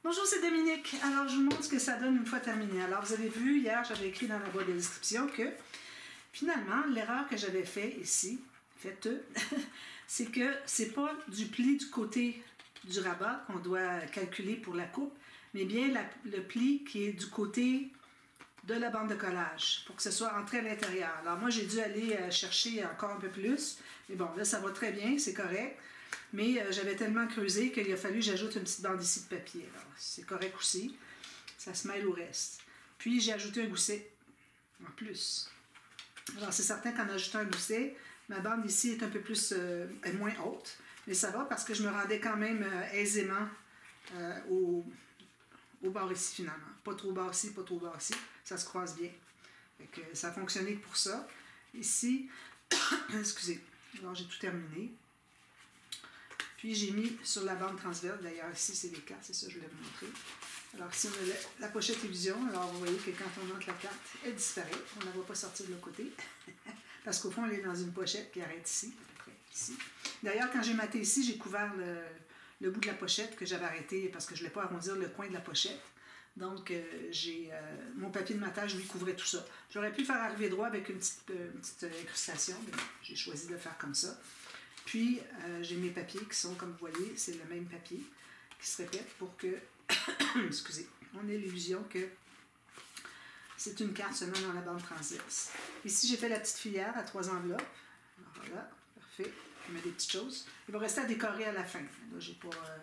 Bonjour, c'est Dominique. Alors, je vous montre ce que ça donne une fois terminé. Alors, vous avez vu, hier, j'avais écrit dans la boîte de description que, finalement, l'erreur que j'avais faite ici, c'est que c'est pas du pli du côté du rabat qu'on doit calculer pour la coupe, mais bien le pli qui est du côté de la bande de collage, pour que ce soit entré à l'intérieur. Alors, moi, j'ai dû aller chercher encore un peu plus, mais bon, là, ça va très bien, c'est correct. Mais j'avais tellement creusé qu'il a fallu que j'ajoute une petite bande ici de papier. C'est correct aussi. Ça se mêle au reste. Puis j'ai ajouté un gousset en plus. Alors c'est certain qu'en ajoutant un gousset, ma bande ici est un peu plus moins haute. Mais ça va parce que je me rendais quand même aisément au bord ici finalement. Pas trop bas ici, pas trop bas ici. Ça se croise bien. Donc, ça a fonctionné pour ça. Ici, excusez, alors j'ai tout terminé. Puis j'ai mis sur la bande transverse, d'ailleurs ici c'est les cartes, c'est ça que je voulais vous montrer. Alors ici on a la pochette illusion, alors vous voyez que quand on monte la carte, elle disparaît, on ne la voit pas sortir de l'autre côté. Parce qu'au fond elle est dans une pochette qui arrête ici, à peu près ici. D'ailleurs quand j'ai maté ici, j'ai couvert le bout de la pochette que j'avais arrêté parce que je ne voulais pas arrondir le coin de la pochette. Donc mon papier de matage lui couvrait tout ça. J'aurais pu faire arriver droit avec une petite incrustation, mais j'ai choisi de le faire comme ça. Puis, j'ai mes papiers qui sont, comme vous voyez, c'est le même papier qui se répète pour que, excusez, on ait l'illusion que c'est une carte seulement dans la bande transverse. Ici, j'ai fait la petite filière à 3 enveloppes. Alors voilà, parfait. Je mets des petites choses. Il va rester à décorer à la fin. Là, je ne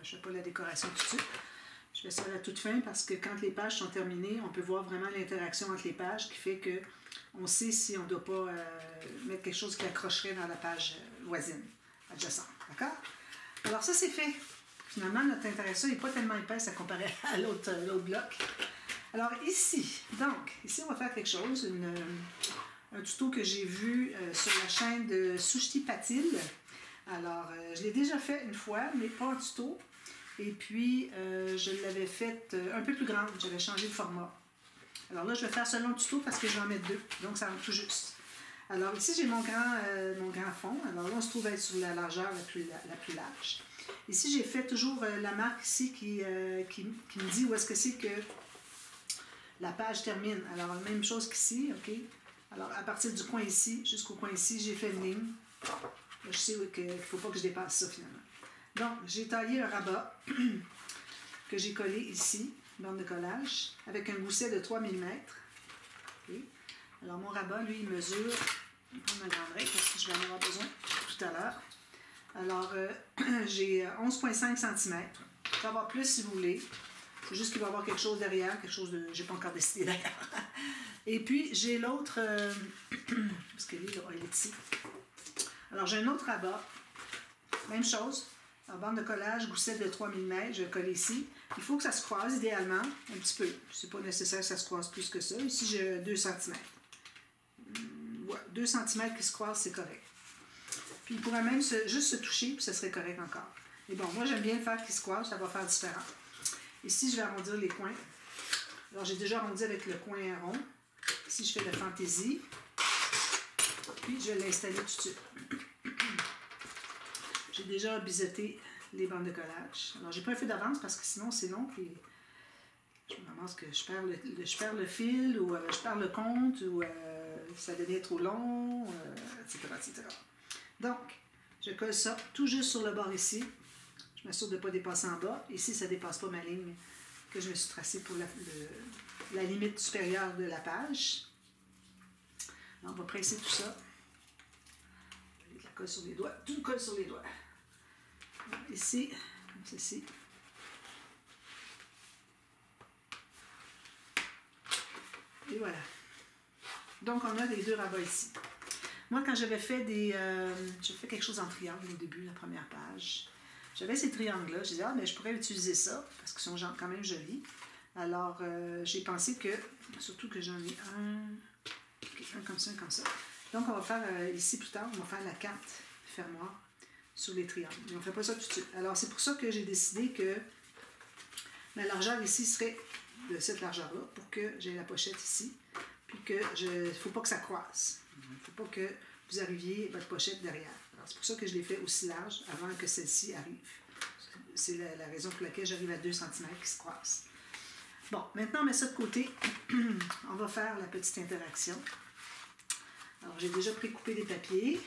fais pas la décoration tout de suite. Je fais ça à la toute fin parce que quand les pages sont terminées, on peut voir vraiment l'interaction entre les pages qui fait que on sait si on ne doit pas mettre quelque chose qui accrocherait dans la page voisine. Adjacent, d'accord? Alors ça c'est fait. Finalement, notre interaction n'est pas tellement épaisse à comparer à l'autre bloc. Alors ici, on va faire quelque chose, un tuto que j'ai vu sur la chaîne de Sushti Patil. Alors, je l'ai déjà fait une fois, mais pas en tuto. Et puis, je l'avais faite un peu plus grande, j'avais changé de format. Alors là, je vais faire seulement le tuto parce que je vais en mettre 2, donc ça rentre tout juste. Alors ici, j'ai mon grand fond. Alors là, on se trouve être sur la largeur la plus large. Ici, j'ai fait toujours la marque ici qui me dit où est-ce que c'est que la page termine. Alors, la même chose qu'ici, OK? Alors, à partir du coin ici jusqu'au coin ici, j'ai fait une ligne. Là, je sais qu'il ne faut pas que je dépasse ça, finalement. Donc, j'ai taillé un rabat que j'ai collé ici, bande de collage, avec un gousset de 3 mm. OK? Alors, mon rabat, lui, il mesure, je vais prendre ma grande règle parce que je vais en avoir besoin tout à l'heure. Alors, j'ai 11,5 cm. Il peut y avoir plus si vous voulez. C'est juste qu'il va y avoir quelque chose derrière, quelque chose de... Je n'ai pas encore décidé d'ailleurs. Et puis, j'ai l'autre... parce que lui, là, il est ici. Alors, j'ai un autre rabat. Même chose. En bande de collage, gousset de 3 mm, je vais coller ici. Il faut que ça se croise, idéalement, un petit peu. C'est pas nécessaire que ça se croise plus que ça. Ici, j'ai 2 cm. Ouais, 2 cm qui se croisent, c'est correct. Puis il pourrait même juste se toucher, puis ça serait correct encore. Mais bon, moi j'aime bien faire qu'ils se croisent, ça va faire différent. Ici, je vais arrondir les coins. Alors j'ai déjà arrondi avec le coin rond. Ici, je fais la fantaisie. Puis je vais l'installer tout de suite. J'ai déjà biseauté les bandes de collage. Alors j'ai pas un feu d'avance parce que sinon c'est long, puis je me ramasse que je perds le fil, ou je perds le compte, ou ça devient trop long, etc., etc. Donc, je colle ça tout juste sur le bord ici. Je m'assure de ne pas dépasser en bas. Ici, ça ne dépasse pas ma ligne que je me suis tracée pour la limite supérieure de la page. Alors, on va presser tout ça. Je la colle sur les doigts. Tout colle sur les doigts. Alors, ici, comme ceci. Et voilà. Donc, on a les 2 rabats ici. Moi, quand j'avais fait j'ai fait quelque chose en triangle au début, la première page. J'avais ces triangles-là. Je disais, mais je pourrais utiliser ça, parce qu'ils sont quand même jolis. Alors, j'ai pensé que, surtout que j'en ai un comme ça, un comme ça. Donc, on va faire, ici plus tard, on va faire la carte fermoir sur les triangles. Mais on ne fait pas ça tout de suite. Alors, c'est pour ça que j'ai décidé que ma largeur ici serait de cette largeur-là, pour que j'ai la pochette ici. Puis que il ne faut pas que ça croise. Il ne faut pas que vous arriviez votre pochette derrière. Alors c'est pour ça que je l'ai fait aussi large avant que celle-ci arrive. c'est la raison pour laquelle j'arrive à 2 cm qui se croisent. Bon, maintenant on met ça de côté. On va faire la petite interaction. Alors j'ai déjà précoupé des papiers.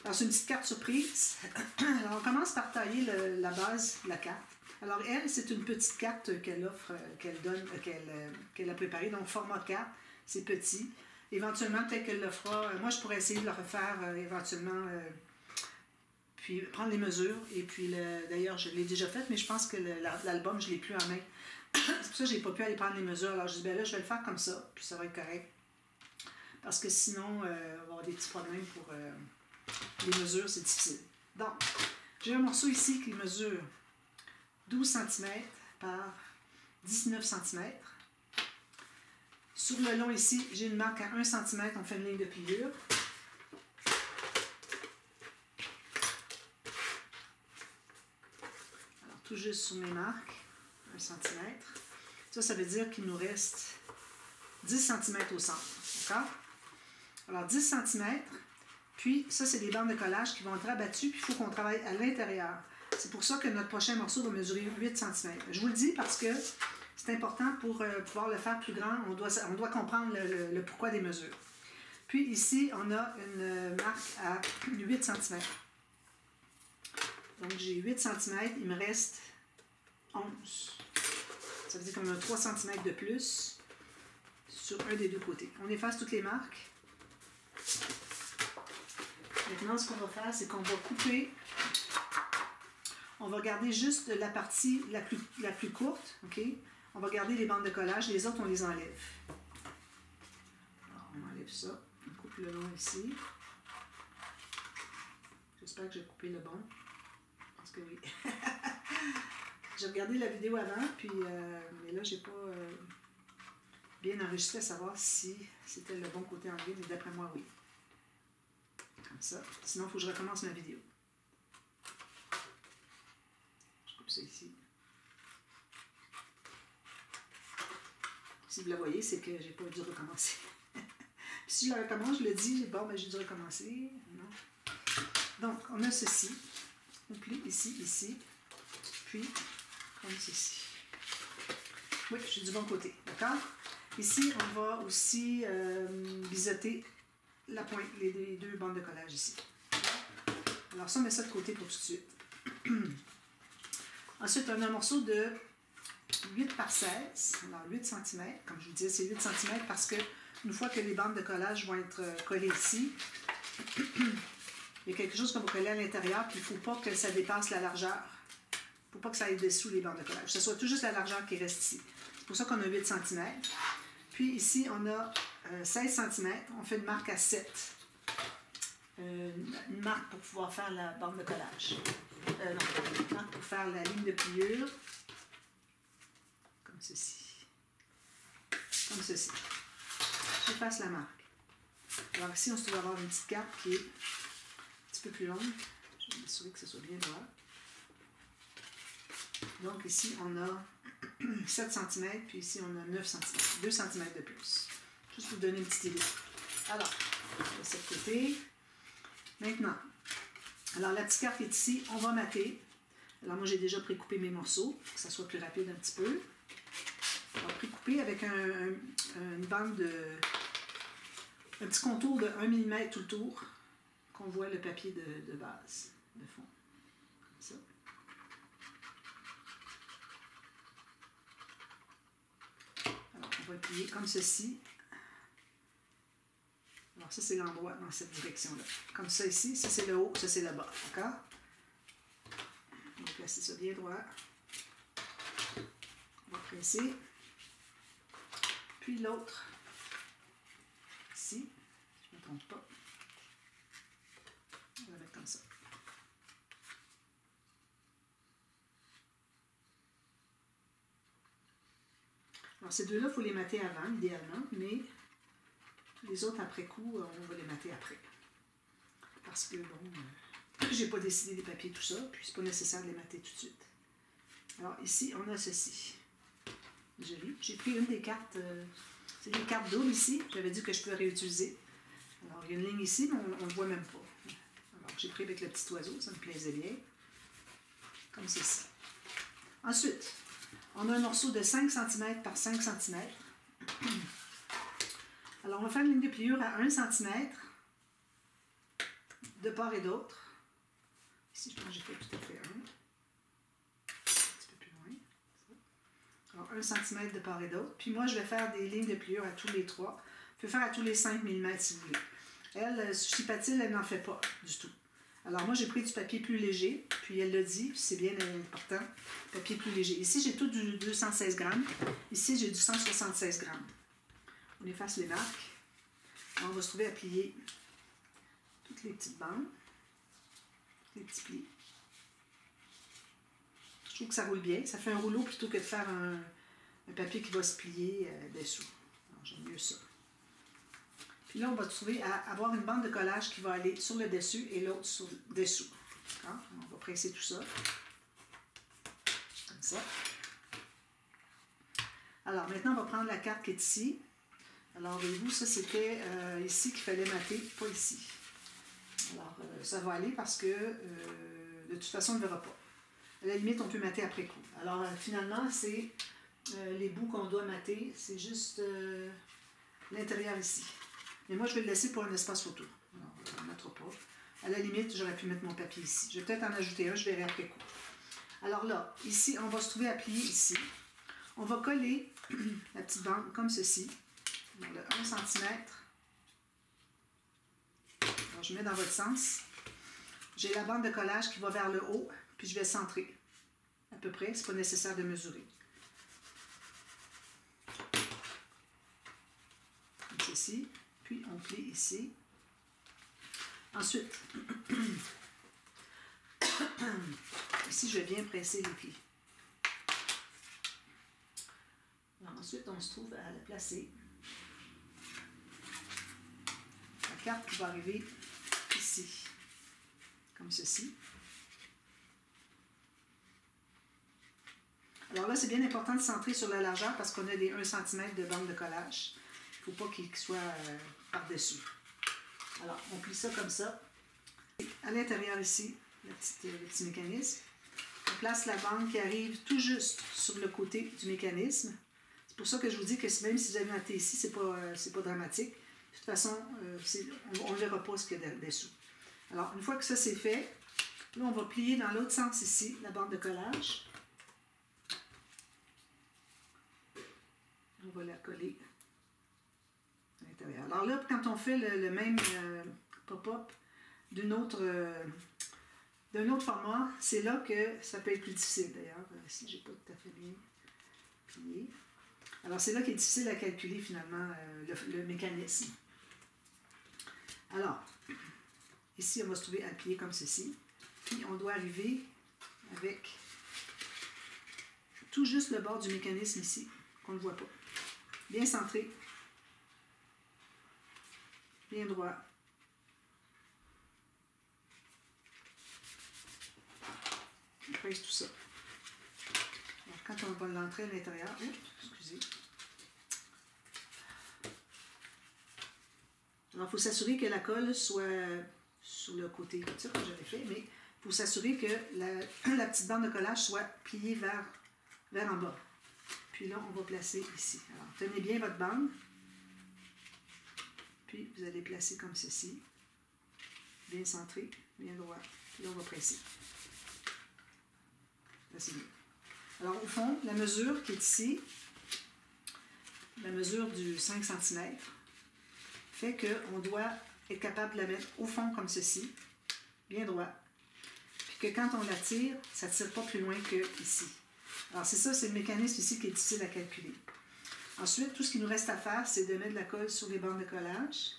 Alors c'est une petite carte surprise. Alors on commence par tailler la base de la carte. Alors elle, c'est une petite carte qu'elle offre, qu'elle a préparée, donc format carte, c'est petit. Éventuellement, peut-être qu'elle le fera. Moi, je pourrais essayer de le refaire éventuellement, puis prendre les mesures. Et puis, d'ailleurs, je l'ai déjà fait, mais je pense que l'album, je ne l'ai plus en main. C'est pour ça que je n'ai pas pu aller prendre les mesures. Alors, je dis, ben là, je vais le faire comme ça, puis ça va être correct. Parce que sinon, on va avoir des petits problèmes pour les mesures, c'est difficile. Donc, j'ai un morceau ici qui mesure 12 cm par 19 cm. Sur le long ici, j'ai une marque à 1 cm, on fait une ligne de pliure. Alors, tout juste sur mes marques, 1 cm. Ça veut dire qu'il nous reste 10 cm au centre. D'accord? Alors, 10 cm, puis ça, c'est des bandes de collage qui vont être abattues, puis il faut qu'on travaille à l'intérieur. C'est pour ça que notre prochain morceau va mesurer 8 cm. Je vous le dis parce que c'est important pour pouvoir le faire plus grand. On doit comprendre le pourquoi des mesures. Puis ici, on a une marque à 8 cm. Donc j'ai 8 cm, il me reste 11. Ça veut dire qu'on a 3 cm de plus sur un des deux côtés. On efface toutes les marques. Maintenant, ce qu'on va faire, c'est qu'on va couper. On va garder juste la partie la plus courte, ok? On va garder les bandes de collage, les autres, on les enlève. Alors, on enlève ça. On coupe le long ici. J'espère que j'ai coupé le bon. Parce que oui. J'ai regardé la vidéo avant, puis mais là, j'ai pas bien enregistré à savoir si c'était le bon côté enlevé, mais d'après moi, oui. Comme ça. Sinon, il faut que je recommence ma vidéo. Ça ici. Si vous la voyez, c'est que j'ai pas dû recommencer. Si je la recommence, je le dis, bon, ben j'ai dû recommencer. Non. Donc, on a ceci. On plie ici, ici. Puis, comme ceci. Oui, je suis du bon côté. D'accord? Ici, on va aussi biseauter la pointe, les deux bandes de collage ici. Alors, ça, on met ça de côté pour tout de suite. Ensuite, on a un morceau de 8 par 16, alors 8 cm. Comme je vous disais, c'est 8 cm parce que une fois que les bandes de collage vont être collées ici, il y a quelque chose qu'on va coller à l'intérieur, puis il ne faut pas que ça dépasse la largeur. Il ne faut pas que ça aille dessous les bandes de collage. Que ce soit tout juste la largeur qui reste ici. C'est pour ça qu'on a 8 cm. Puis ici, on a 16 cm. On fait une marque à 7. Une marque pour pouvoir faire la bande de collage. Non, une marque pour faire la ligne de pliure. Comme ceci. Comme ceci. J'efface la marque. Alors ici, on se trouve avoir une petite carte qui est un petit peu plus longue. Je vais m'assurer que ce soit bien droit. Donc ici, on a 7 cm, puis ici, on a 9 cm. 2 cm de plus. Juste pour vous donner une petite idée. Alors, de ce côté. Maintenant, alors la petite carte qui est ici, on va mater. Alors moi, j'ai déjà précoupé mes morceaux, pour que ça soit plus rapide un petit peu. On va précouper avec une bande de... un petit contour de 1 mm tout le tour, qu'on voit le papier de base, de fond. Comme ça. Alors, on va plier comme ceci. Alors ça, c'est l'endroit dans cette direction-là. Comme ça ici, ça c'est le haut, ça c'est le bas. D'accord? On va placer ça bien droit. On va presser. Puis l'autre, ici, je ne me trompe pas. On va mettre comme ça. Alors ces deux-là, il faut les mater avant, idéalement, mais les autres, après coup, on va les mater après. Parce que, bon, j'ai pas décidé des papiers, tout ça, puis c'est pas nécessaire de les mater tout de suite. Alors, ici, on a ceci. Joli. J'ai pris une des cartes, c'est des cartes doubles ici. J'avais dit que je pouvais réutiliser. Alors, il y a une ligne ici, mais on ne le voit même pas. Alors, j'ai pris avec le petit oiseau, ça me plaisait bien. comme ceci. Ensuite, on a un morceau de 5 cm par 5 cm. Alors, on va faire une ligne de pliure à 1 cm de part et d'autre. Ici, je pense que j'ai fait tout à fait un. Un petit peu plus loin. Alors, 1 cm de part et d'autre. Puis moi, je vais faire des lignes de pliure à tous les 3. Je peux faire à tous les 5 mm si vous voulez. Elle, Chipatil, elle n'en fait pas du tout. Alors moi, j'ai pris du papier plus léger, puis elle l'a dit, c'est bien important, papier plus léger. Ici, j'ai tout du 216 grammes. Ici, j'ai du 176 grammes. On efface les marques. Alors, on va se trouver à plier toutes les petites bandes, les petits plis. Je trouve que ça roule bien. Ça fait un rouleau plutôt que de faire un papier qui va se plier dessous. Alors, j'aime mieux ça. Puis là, on va trouver à avoir une bande de collage qui va aller sur le dessus et l'autre sur le dessous. On va presser tout ça. Comme ça. Alors, maintenant, on va prendre la carte qui est ici. Alors, voyez-vous, ça, c'était ici qu'il fallait mater, pas ici. Alors, ça va aller parce que, de toute façon, on ne verra pas. À la limite, on peut mater après coup. Alors, finalement, c'est les bouts qu'on doit mater. C'est juste l'intérieur ici. Mais moi, je vais le laisser pour un espace photo. Alors, on ne le mettra pas. À la limite, j'aurais pu mettre mon papier ici. Je vais peut-être en ajouter un, je verrai après coup. Alors là, ici, on va se trouver à plier ici. On va coller la petite bande comme ceci. Alors, le 1 cm. Alors, je mets dans votre sens. J'ai la bande de collage qui va vers le haut, puis je vais centrer. À peu près, c'est pas nécessaire de mesurer. Comme ceci. Puis on plie ici. Ensuite, ici, je vais bien presser les plis. Alors, ensuite, on se trouve à la placer. La carte qui va arriver ici, comme ceci. Alors là, c'est bien important de centrer sur la largeur parce qu'on a des 1 cm de bande de collage. Il ne faut pas qu'il soit par-dessus. Alors, on plie ça comme ça. À l'intérieur ici, le petit mécanisme. On place la bande qui arrive tout juste sur le côté du mécanisme. C'est pour ça que je vous dis que même si vous avez maté ici, c'est pas dramatique. De toute façon, on ne verra pas ce qu'il y a dessous. Alors, une fois que ça c'est fait, là, on va plier dans l'autre sens ici, la bande de collage. On va la coller à l'intérieur. Alors là, quand on fait le même pop-up d'un autre format, c'est là que ça peut être plus difficile d'ailleurs. Ici, je n'ai pas tout à fait bien plié. Alors, c'est là qu'il est difficile à calculer finalement le mécanisme. Alors, ici, on va se trouver à plier comme ceci. Puis, on doit arriver avec tout juste le bord du mécanisme ici, qu'on ne voit pas. Bien centré. Bien droit. On presse tout ça. Alors, quand on va l'entrer à l'intérieur, excusez. Alors, il faut s'assurer que la colle soit sur le côté comme ça, comme j'avais fait, mais il faut s'assurer que la petite bande de collage soit pliée vers en bas. Puis là, on va placer ici. Alors, tenez bien votre bande. Puis, vous allez placer comme ceci. Bien centré, bien droit. Puis là, on va presser. Là, c'est bien. Alors, au fond, la mesure qui est ici, la mesure du 5 cm, fait qu'on doit être capable de la mettre au fond comme ceci, bien droit. Puis que quand on la tire, ça ne tire pas plus loin que ici. Alors, c'est ça, c'est le mécanisme ici qui est difficile à calculer. Ensuite, tout ce qu'il nous reste à faire, c'est de mettre de la colle sur les bandes de collage.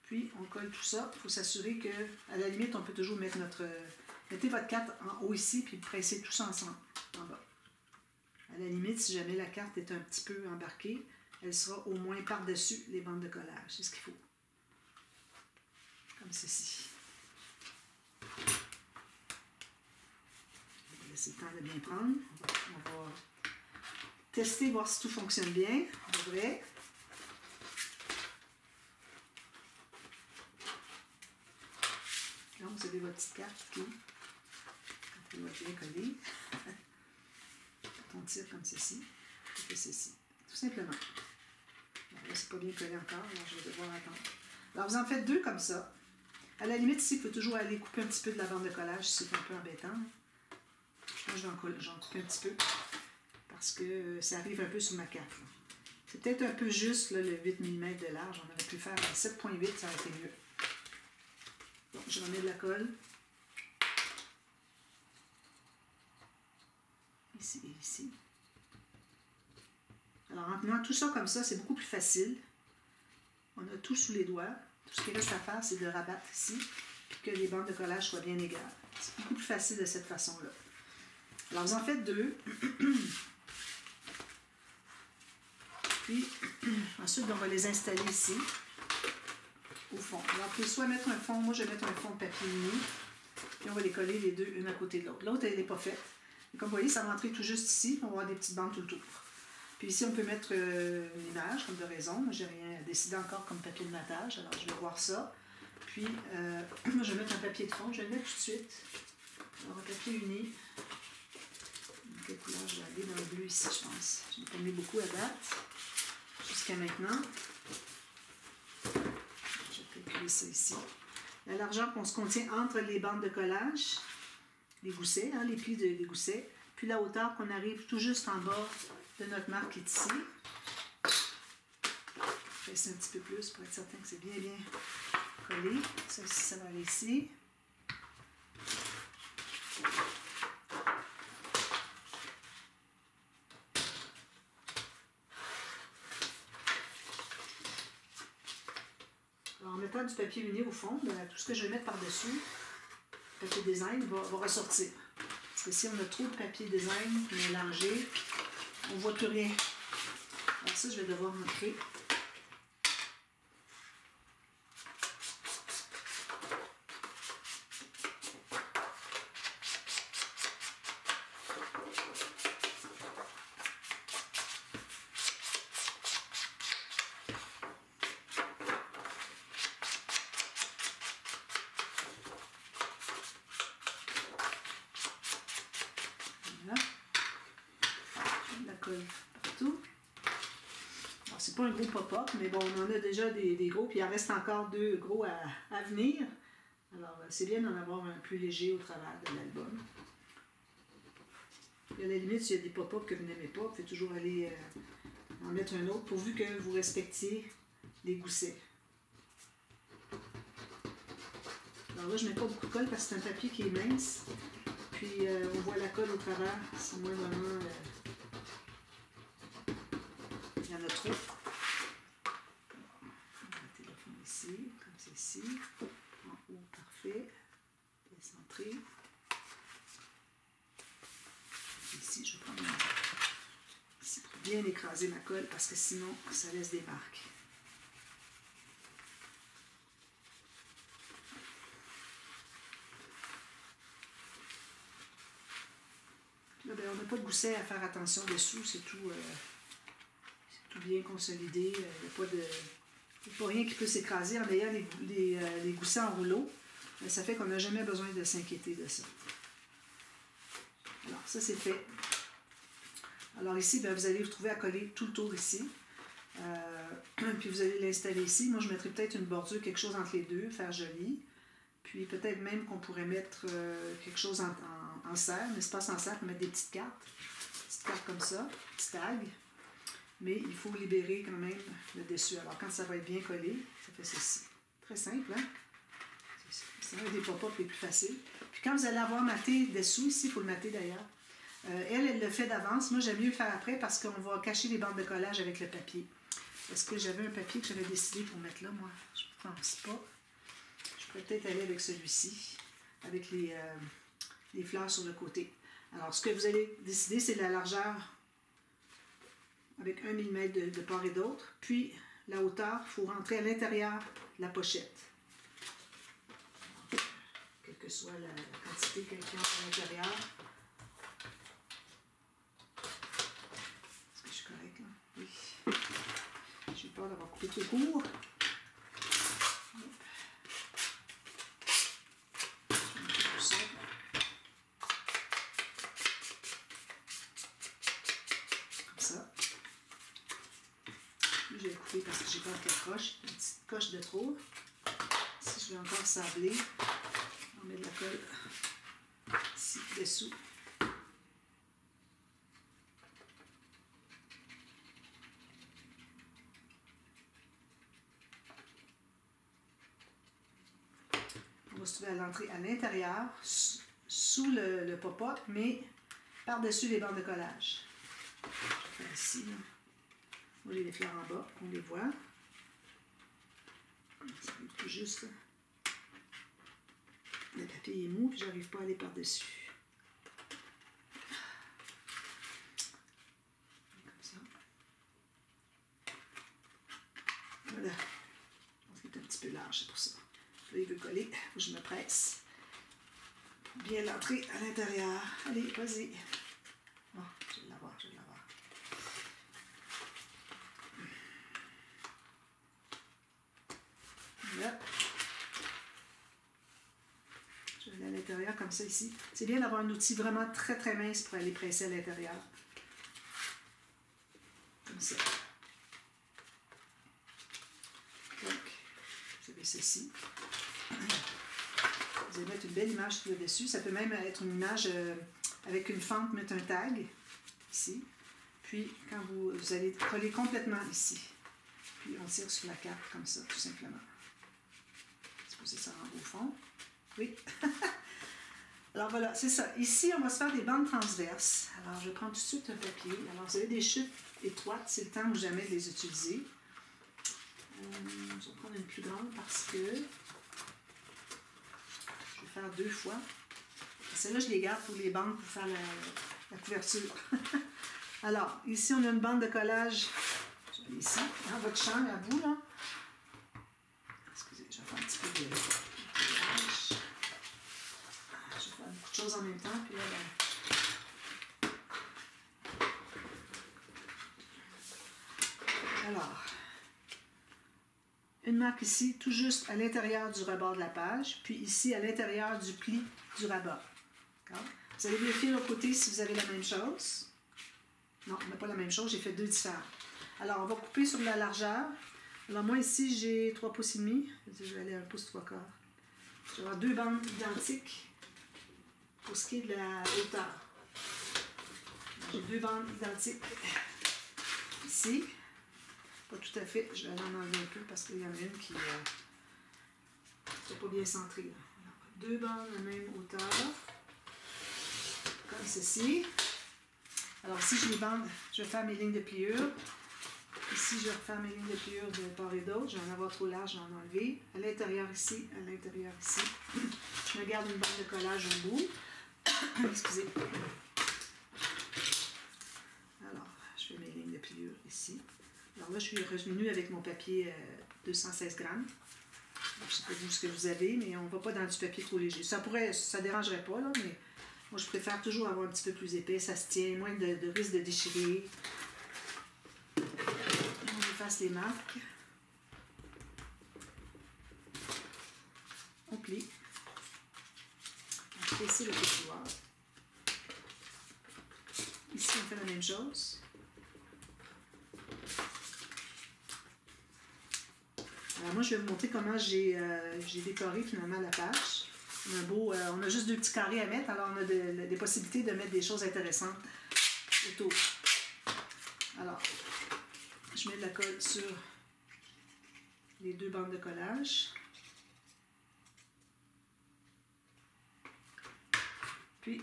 Puis, on colle tout ça. Il faut s'assurer que, à la limite, on peut toujours mettre mettez votre carte en haut ici, puis pressez tout ça ensemble, en bas. À la limite, si jamais la carte est un petit peu embarquée, elle sera au moins par-dessus les bandes de collage. C'est ce qu'il faut. Comme ceci. On va laisser le temps de bien prendre. On va tester, voir si tout fonctionne bien. On devrait. vous avez votre petite carte qui va bien coller. On tire comme ceci, et ceci, tout simplement. Alors là, c'est pas bien collé encore, alors je vais devoir attendre. Alors, vous en faites 2 comme ça. À la limite, ici, il faut toujours aller couper un petit peu de la bande de collage si c'est un peu embêtant. Moi, j'en coupe un petit peu parce que ça arrive un peu sur ma carte. C'est peut-être un peu juste là, le 8 mm de large. On aurait pu faire un 7.8, ça aurait été mieux. Donc, je remets de la colle. Ici et ici. Alors, en tenant tout ça comme ça, c'est beaucoup plus facile. On a tout sous les doigts. Tout ce qui reste à faire, c'est de rabattre ici, puis que les bandes de collage soient bien égales. C'est beaucoup plus facile de cette façon-là. Alors, vous en faites 2. Puis, ensuite, on va les installer ici, au fond. Alors, vous pouvez soit mettre un fond, moi je vais mettre un fond de papier uni, puis on va les coller les 2, une à côté de l'autre. L'autre, elle n'est pas faite. Et comme vous voyez, ça va rentrer tout juste ici, on va avoir des petites bandes tout autour. Puis ici, on peut mettre une image, comme de raison. Moi, je n'ai rien décidé encore comme papier de matage, alors je vais voir ça. Puis, je vais mettre un papier de fond, je vais le mettre tout de suite. Alors, un papier uni. Quelle couleur je vais aller dans le bleu ici, je pense. Je n'ai pas mis beaucoup à date, jusqu'à maintenant. Je vais calculer ça ici. La largeur qu'on se contient entre les bandes de collage, les goussets, hein, les plis des goussets, puis la hauteur qu'on arrive tout juste en bas de notre marque qui est ici. Je vais essayer un petit peu plus pour être certain que c'est bien collé. Ça aussi, ça va aller ici. Alors, en mettant du papier uni au fond, ben, tout ce que je vais mettre par-dessus, le papier design, va ressortir. Parce que si on a trop de papier design mélangé, on ne voit plus rien. Alors ça, je vais devoir montrer. Voilà. La colle partout. Alors, c'est pas un gros pop-up, mais bon, on en a déjà des gros, puis il en reste encore 2 gros à venir. Alors, c'est bien d'en avoir un plus léger au travers de l'album. Et à la limite, s'il y a des pop-up que vous n'aimez pas, vous pouvez toujours aller en mettre un autre, pourvu que vous respectiez les goussets. Alors là, je ne mets pas beaucoup de colle parce que c'est un papier qui est mince. Puis, on voit la colle au travers. C'est moins vraiment... il y en a trop. On va mettre le fond ici, comme ceci. En haut, parfait. Bien centré. Ici, je vais prendre ici pour bien écraser ma colle parce que sinon, ça laisse des marques. Là, ben, on n'a pas de gousset à faire attention dessous, c'est tout bien consolidé. Il n'y a pas rien qui peut s'écraser en ayant les goussets en rouleau. Mais ça fait qu'on n'a jamais besoin de s'inquiéter de ça. Alors, ça c'est fait. Alors ici, ben, vous allez vous trouver à coller tout le tour ici. Puis vous allez l'installer ici. Moi, je mettrais peut-être une bordure, quelque chose entre les deux, faire joli. Puis peut-être même qu'on pourrait mettre quelque chose en serre, mais c'est pas en serre, on peut mettre des petites cartes comme ça, petits tags. Mais il faut libérer quand même le dessus. Alors quand ça va être bien collé, ça fait ceci. Très simple, hein? C'est un des pop-up les plus faciles. Puis quand vous allez avoir maté dessous, ici, il faut le mater d'ailleurs. Elle le fait d'avance. Moi, j'aime mieux le faire après parce qu'on va cacher les bandes de collage avec le papier. Est-ce que j'avais un papier que j'avais décidé pour mettre là, moi? Je ne pense pas. Je pourrais peut-être aller avec celui-ci, avec les fleurs sur le côté. Alors, ce que vous allez décider, c'est la largeur avec 1 mm de part et d'autre. Puis, la hauteur, il faut rentrer à l'intérieur de la pochette. Quelle que soit la quantité qu'il y a à l'intérieur. Est-ce que je suis correcte, là? Oui. J'ai peur d'avoir coupé trop court. rentrer parce que j'ai peur qu'elle croche. Une petite coche de trop. Si je vais encore sabler, on met de la colle ici dessous. On va se trouver à l'entrée à l'intérieur, sous le pop-up, mais par-dessus les bandes de collage. Je vais faire ici. Là. Moi, j'ai des fleurs en bas, on les voit. Ça va tout juste. Là. Le papier est mou, puis j'arrive pas à aller par-dessus. Comme ça. Voilà. Je pense qu'il est un petit peu large, c'est pour ça. Là, il veut coller. Faut que je me presse. Pour bien l'entrer à l'intérieur. Allez, vas-y. Oh, je vais l'avoir, je vais l'avoir. Voilà. Je vais aller à l'intérieur comme ça ici. C'est bien d'avoir un outil vraiment très très mince pour aller presser à l'intérieur. Comme ça. Donc, vous avez ceci. Vous allez mettre une belle image tout là-dessus. Ça peut même être une image avec une fente, mettre un tag ici. Puis, quand vous allez coller complètement ici. Puis, on tire sur la carte comme ça, tout simplement. Supposez ça en au fond. Oui. Alors voilà, c'est ça. Ici, on va se faire des bandes transverses. Alors, je prends tout de suite un papier. Alors, vous avez des chutes étroites. C'est le temps ou jamais de les utiliser. Je vais prendre une plus grande parce que je vais faire 2 fois. Celle-là, je les garde pour les bandes pour faire la couverture. Alors, ici, on a une bande de collage. Ici, dans votre champ, à vous, là. Excusez, je vais faire un petit peu de collage. Je vais faire beaucoup de choses en même temps. Puis là, alors, une marque ici, tout juste à l'intérieur du rebord de la page, puis ici à l'intérieur du pli du rabat. Vous allez vérifier de l'autre côté si vous avez la même chose. Non, on n'a pas la même chose, j'ai fait 2 différents. Alors, on va couper sur la largeur. Alors, moi ici, j'ai 3 pouces et demi. Je vais aller à 1 pouce 3/4. Je vais avoir 2 bandes identiques pour ce qui est de la hauteur. J'ai 2 bandes identiques ici. Pas tout à fait, je vais aller en enlever un peu parce qu'il y en a une qui n'est pas bien centrée. Alors, 2 bandes de même hauteur, comme ceci. Alors ici, je les bande, je vais faire mes lignes de pliure. Ici, je vais refaire mes lignes de pliure de part et d'autre. Je vais en avoir trop large, je vais en enlever. À l'intérieur ici, à l'intérieur ici. Je me garde une bande de collage au bout. Excusez. Alors, je fais mes lignes de pliure ici. Alors là, je suis revenue avec mon papier 216 grammes. Alors, je ne sais pas vous ce que vous avez, mais on ne va pas dans du papier trop léger. Ça ne dérangerait pas, là, mais moi, je préfère toujours avoir un petit peu plus épais. Ça se tient, moins de risque de déchirer. On efface les marques. On plie. On plie ici le pétioir. Ici, on fait la même chose. Alors moi, je vais vous montrer comment j'ai décoré finalement la page. On a juste 2 petits carrés à mettre, alors on a des possibilités de mettre des choses intéressantes autour. Alors, je mets de la colle sur les 2 bandes de collage. Puis,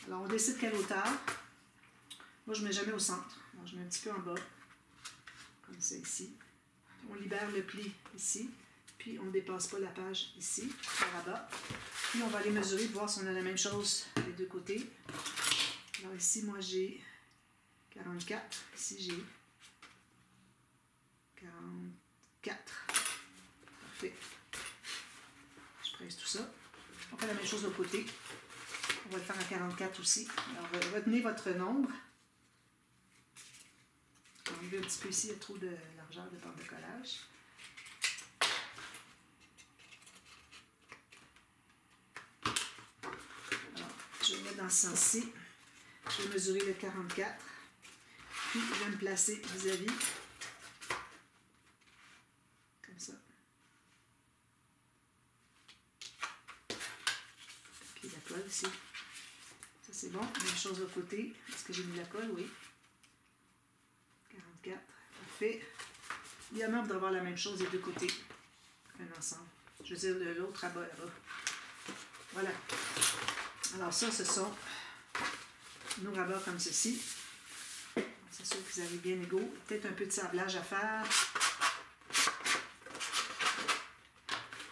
alors on décide quelle hauteur. Moi, je ne mets jamais au centre. Alors, je mets un petit peu en bas, comme ça ici. On libère le pli ici, puis on ne dépasse pas la page ici, par là-bas. Puis on va aller mesurer pour voir si on a la même chose des 2 côtés. Alors ici, moi j'ai 44, ici j'ai 44. Parfait. Je presse tout ça. On fait la même chose de l'autre côté. On va le faire à 44 aussi. Alors retenez votre nombre. Enlever un petit peu ici, il y a trop de largeur de bande de collage. Alors, je vais mettre dans ce sens-ci. Je vais mesurer le 44. Puis, je vais me placer vis-à-vis comme ça. Puis la colle ici. Ça c'est bon. Même chose de l'autre côté. Est-ce que j'ai mis la colle? Oui. 44. Parfait. Idéalement, vous devez avoir la même chose des deux côtés. Un ensemble. Je veux dire de l'autre là-bas, là-bas. Voilà. Alors ça, ce sont nos rabats comme ceci. C'est sûr qu'ils arrivent bien égaux. Peut-être un peu de sablage à faire.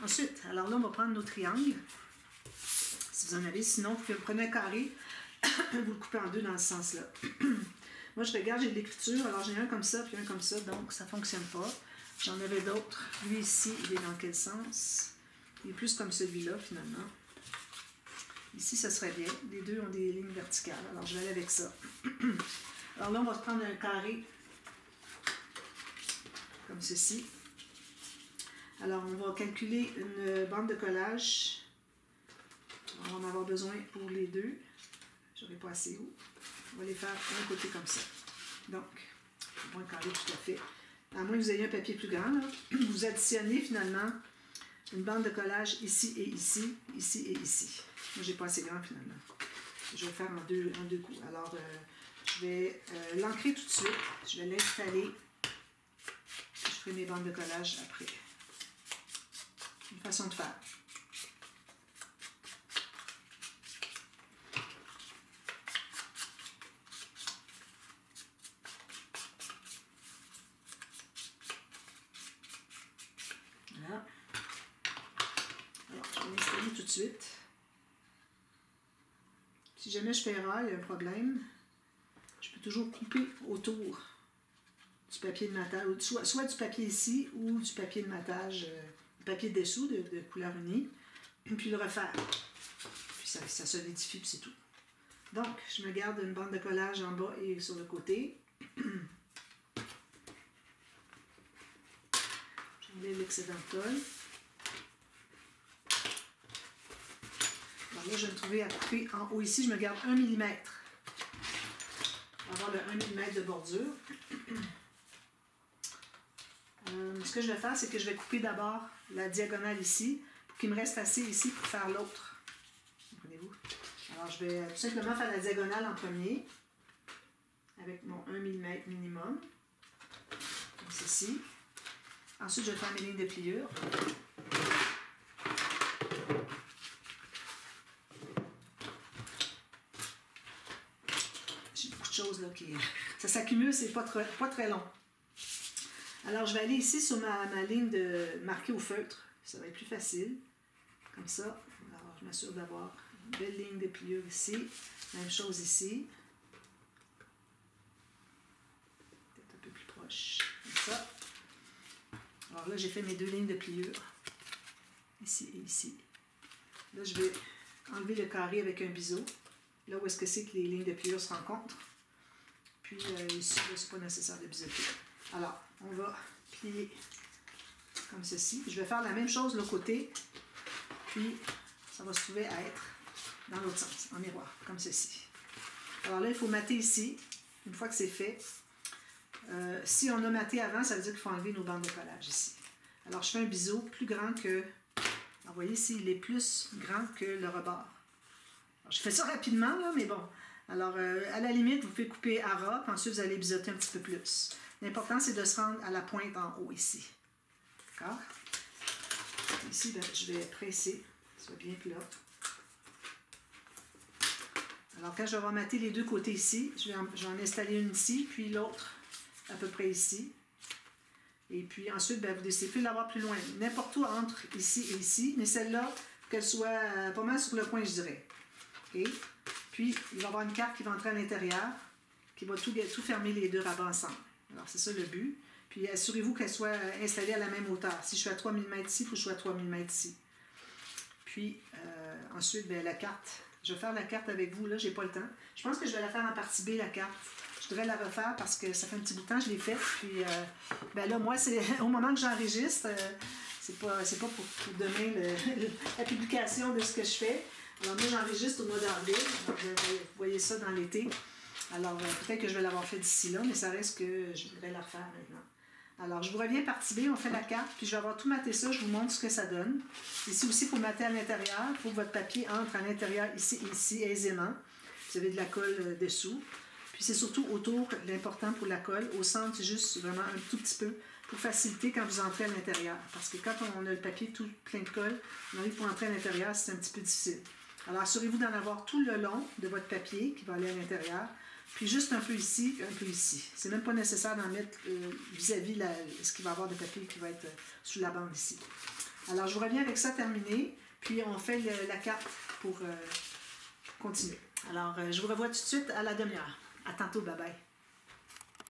Ensuite, alors là, on va prendre nos triangles. Si vous en avez, sinon, vous prenez un carré, vous le coupez en deux dans ce sens-là. Moi, je regarde, j'ai de l'écriture, alors j'ai un comme ça, puis un comme ça, donc ça ne fonctionne pas. J'en avais d'autres. Lui ici, il est dans quel sens? Il est plus comme celui-là, finalement. Ici, ça serait bien. Les deux ont des lignes verticales, alors je vais aller avec ça. Alors là, on va se prendre un carré comme ceci. Alors, on va calculer une bande de collage. On va en avoir besoin pour les deux. Je n'aurai pas assez haut. On va les faire d'un côté comme ça. Donc, pas un carré tout à fait. À moins que vous ayez un papier plus grand, là, vous additionnez finalement une bande de collage ici et ici, ici et ici. Moi, j'ai pas assez grand finalement. Je vais le faire en deux coups. Alors, je vais l'ancrer tout de suite. Je vais l'installer. Je ferai mes bandes de collage après. Une façon de faire. Voilà. Alors, je vais l'installer tout de suite. Si jamais je fais erreur, il y a un problème, je peux toujours couper autour du papier de matage, soit du papier ici ou du papier de matage, du papier dessous de couleur unie, puis le refaire. Puis ça solidifie, puis c'est tout. Donc, je me garde une bande de collage en bas et sur le côté. J'enlève l'excédent de colle. Alors là, je vais me trouver à couper en haut ici. Je me garde 1 mm. On va avoir le 1 mm de bordure. Ce que je vais faire, c'est que je vais couper d'abord la diagonale ici pour qu'il me reste assez ici pour faire l'autre. Comprenez-vous? Alors, je vais tout simplement faire la diagonale en premier avec mon 1 mm minimum, comme ceci. Ensuite, je vais faire mes lignes de pliure. J'ai beaucoup de choses là qui... Ça s'accumule, c'est pas très long. Alors, je vais aller ici sur ma ligne de marquée au feutre. Ça va être plus facile. Comme ça. Alors, je m'assure d'avoir une belle ligne de pliure ici. Même chose ici. Peut-être un peu plus proche. Comme ça. Alors là, j'ai fait mes deux lignes de pliure. Ici et ici. Là, je vais enlever le carré avec un biseau. Là où est-ce que c'est que les lignes de pliure se rencontrent. Puis ici, ce n'est pas nécessaire de biseauter. Alors, on va plier comme ceci. Je vais faire la même chose de l'autre côté. Puis, ça va se trouver à être dans l'autre sens, en miroir, comme ceci. Alors là, il faut mater ici. Une fois que c'est fait, si on a maté avant, ça veut dire qu'il faut enlever nos bandes de collage ici. Alors, je fais un biseau plus grand que... Alors, vous voyez ici, il est plus grand que le rebord. Alors, je fais ça rapidement, là, mais bon. Alors, à la limite, vous pouvez couper à ras, puis ensuite, vous allez biseauter un petit peu plus. L'important, c'est de se rendre à la pointe en haut ici. D'accord? Ici, ben, je vais presser, soit bien plat. Alors, quand je vais mater les deux côtés ici, je vais en installer une ici, puis l'autre à peu près ici. Et puis ensuite, ben, vous décidez de l'avoir plus loin. N'importe où entre ici et ici, mais celle-là, qu'elle soit pas mal sur le coin, je dirais. Okay? Puis, il va y avoir une carte qui va entrer à l'intérieur, qui va tout fermer les deux rabats ensemble. Alors, c'est ça le but. Puis, assurez-vous qu'elle soit installée à la même hauteur. Si je suis à 3 mm ici, il faut que je sois à 3 mm ici. Puis, ensuite, ben, la carte. Je vais faire la carte avec vous. Là, j'ai pas le temps. Je pense que je vais la faire en partie B, la carte. Je devrais la refaire parce que ça fait un petit bout de temps que je l'ai faite. Puis, ben là, moi, c'est au moment que j'enregistre, c'est pas pour demain la publication de ce que je fais. Alors, moi, j'enregistre au mois d'avril. Vous voyez ça dans l'été. Alors, peut-être que je vais l'avoir fait d'ici là, mais ça reste que je voudrais la refaire maintenant. Alors, je vous reviens partie B, on fait la carte, puis je vais avoir tout maté ça, je vous montre ce que ça donne. Ici aussi, il faut mater à l'intérieur, il faut que votre papier entre à l'intérieur ici et ici aisément. Vous avez de la colle dessous. Puis c'est surtout autour, l'important pour la colle. Au centre, c'est juste vraiment un tout petit peu pour faciliter quand vous entrez à l'intérieur. Parce que quand on a le papier tout plein de colle, on arrive pour entrer à l'intérieur, c'est un petit peu difficile. Alors, assurez-vous d'en avoir tout le long de votre papier qui va aller à l'intérieur. Puis juste un peu ici, un peu ici. C'est même pas nécessaire d'en mettre vis-à-vis ce qu'il va y avoir de papier qui va être sous la bande ici. Alors, je vous reviens avec ça terminé. Puis, on fait la carte pour continuer. Alors, je vous revois tout de suite à la demi-heure. À tantôt, bye bye.